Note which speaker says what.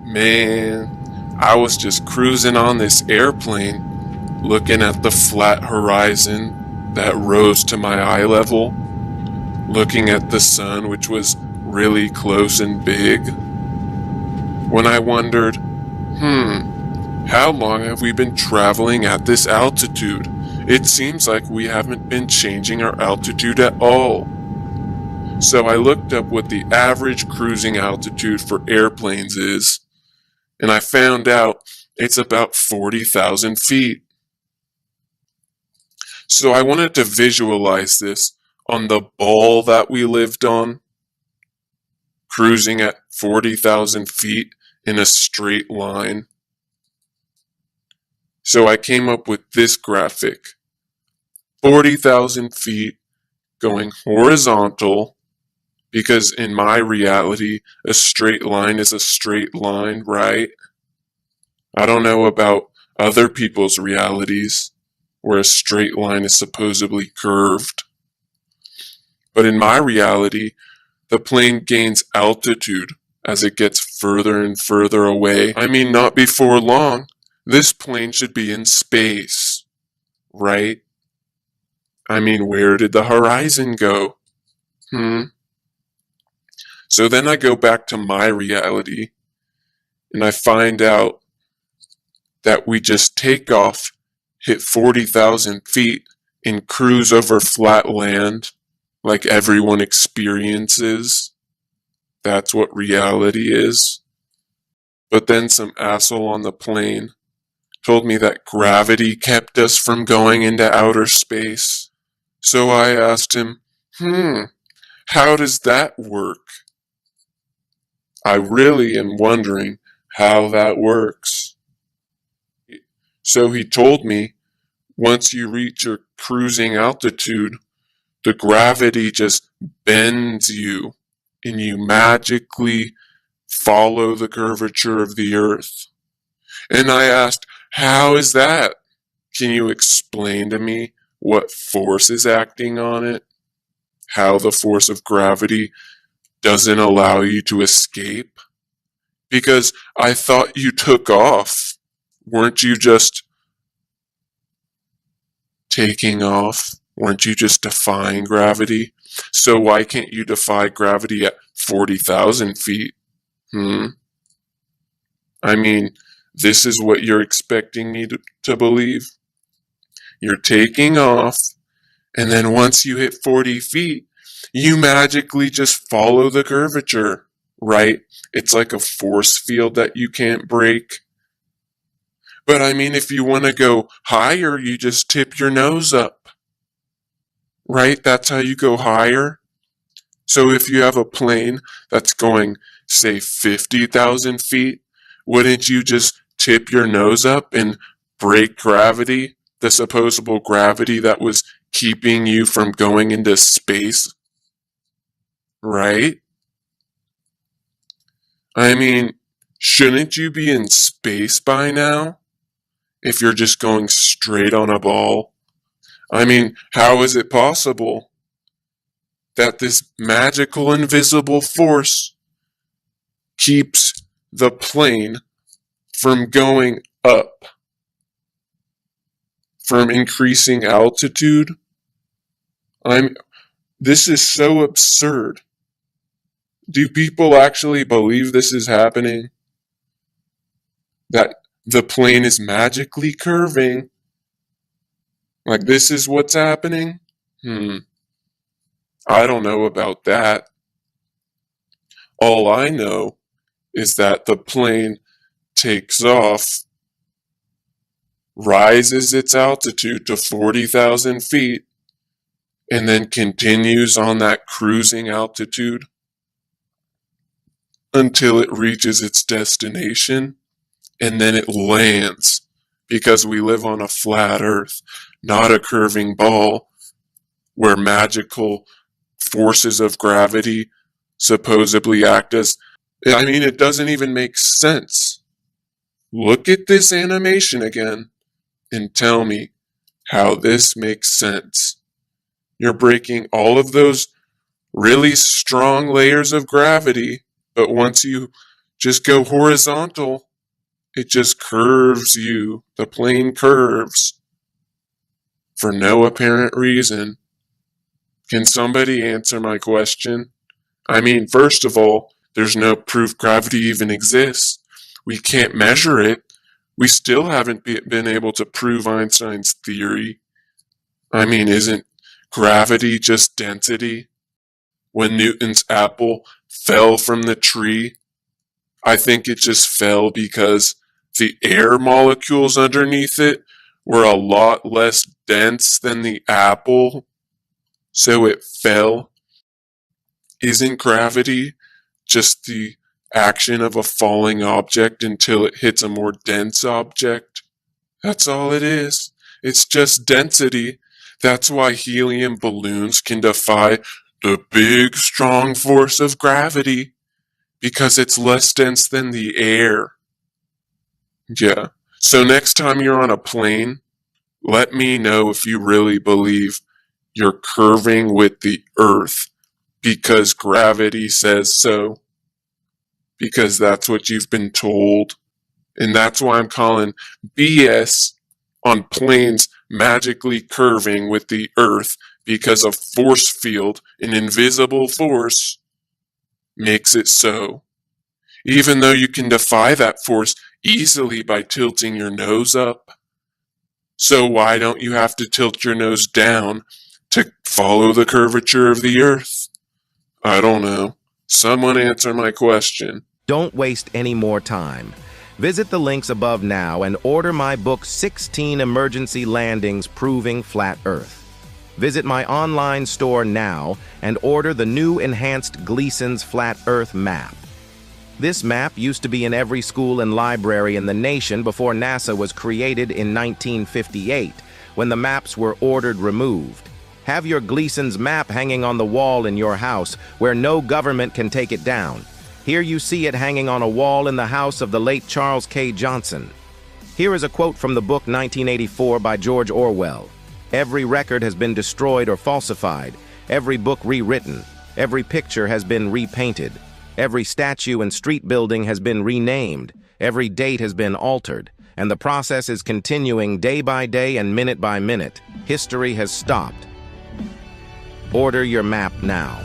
Speaker 1: Man, I was just cruising on this airplane, looking at the flat horizon that rose to my eye level, looking at the sun, which was really close and big, when I wondered, how long have we been traveling at this altitude? It seems like we haven't been changing our altitude at all. So I looked up what the average cruising altitude for airplanes is, and I found out it's about 40,000 feet. So I wanted to visualize this on the ball that we lived on, cruising at 40,000 feet in a straight line. So I came up with this graphic. 40,000 feet going horizontal, because in my reality, a straight line is a straight line, right? I don't know about other people's realities, where a straight line is supposedly curved. But in my reality, the plane gains altitude as it gets further and further away. I mean, not before long, this plane should be in space, right? I mean, where did the horizon go? So then I go back to my reality, and I find out that we just take off, hit 40,000 feet, and cruise over flat land like everyone experiences. That's what reality is. But then some asshole on the plane told me that gravity kept us from going into outer space. So I asked him, how does that work? I really am wondering how that works. So he told me, once you reach your cruising altitude, the gravity just bends you, and you magically follow the curvature of the earth. And I asked, how is that? Can you explain to me what force is acting on it? How the force of gravity doesn't allow you to escape? Because I thought you took off. Weren't you just taking off? Weren't you just defying gravity? So why can't you defy gravity at 40,000 feet? I mean, this is what you're expecting me to believe? You're taking off, and then once you hit 40 feet, you magically just follow the curvature, right? It's like a force field that you can't break. But I mean, if you want to go higher, you just tip your nose up, right? That's how you go higher. So if you have a plane that's going, say, 50,000 feet, wouldn't you just tip your nose up and break gravity, the supposable gravity that was keeping you from going into space, right? I mean, shouldn't you be in space by now if you're just going straight on a ball? I mean, how is it possible that this magical invisible force keeps the plane from going up, from increasing altitude? This is so absurd. Do people actually believe this is happening? That the plane is magically curving? Like this is what's happening? I don't know about that. All I know is that the plane takes off, rises its altitude to 40,000 feet, and then continues on that cruising altitude until it reaches its destination, and then it lands, because we live on a flat earth, not a curving ball, where magical forces of gravity supposedly act as... I mean, it doesn't even make sense. Look at this animation again and tell me how this makes sense. You're breaking all of those really strong layers of gravity, but once you Just go horizontal. It just curves you. The plane curves for no apparent reason. Can somebody answer my question? I mean, first of all, there's no proof gravity even exists. We can't measure it. We still haven't been able to prove Einstein's theory. I mean, isn't gravity just density? When Newton's apple fell from the tree, I think it just fell because the air molecules underneath it were a lot less dense than the apple, so it fell. Isn't gravity just the action of a falling object until it hits a more dense object? That's all it is. It's just density. That's why helium balloons can defy the big, strong force of gravity, because it's less dense than the air. Yeah. So next time you're on a plane, let me know if you really believe you're curving with the Earth because gravity says so. Because that's what you've been told. And that's why I'm calling BS on planes magically curving with the Earth, because a force field, an invisible force, makes it so. Even though you can defy that force easily by tilting your nose up. So why don't you have to tilt your nose down to follow the curvature of the Earth? I don't know. Someone answer my question.
Speaker 2: Don't waste any more time. Visit the links above now and order my book 16 Emergency Landings Proving Flat Earth. Visit my online store now and order the new enhanced Gleason's Flat Earth map. This map used to be in every school and library in the nation before NASA was created in 1958, when the maps were ordered removed. Have your Gleason's map hanging on the wall in your house where no government can take it down. Here you see it hanging on a wall in the house of the late Charles K. Johnson. Here is a quote from the book 1984 by George Orwell. Every record has been destroyed or falsified, every book rewritten, every picture has been repainted, every statue and street building has been renamed, every date has been altered, and the process is continuing day by day and minute by minute. History has stopped. Order your map now.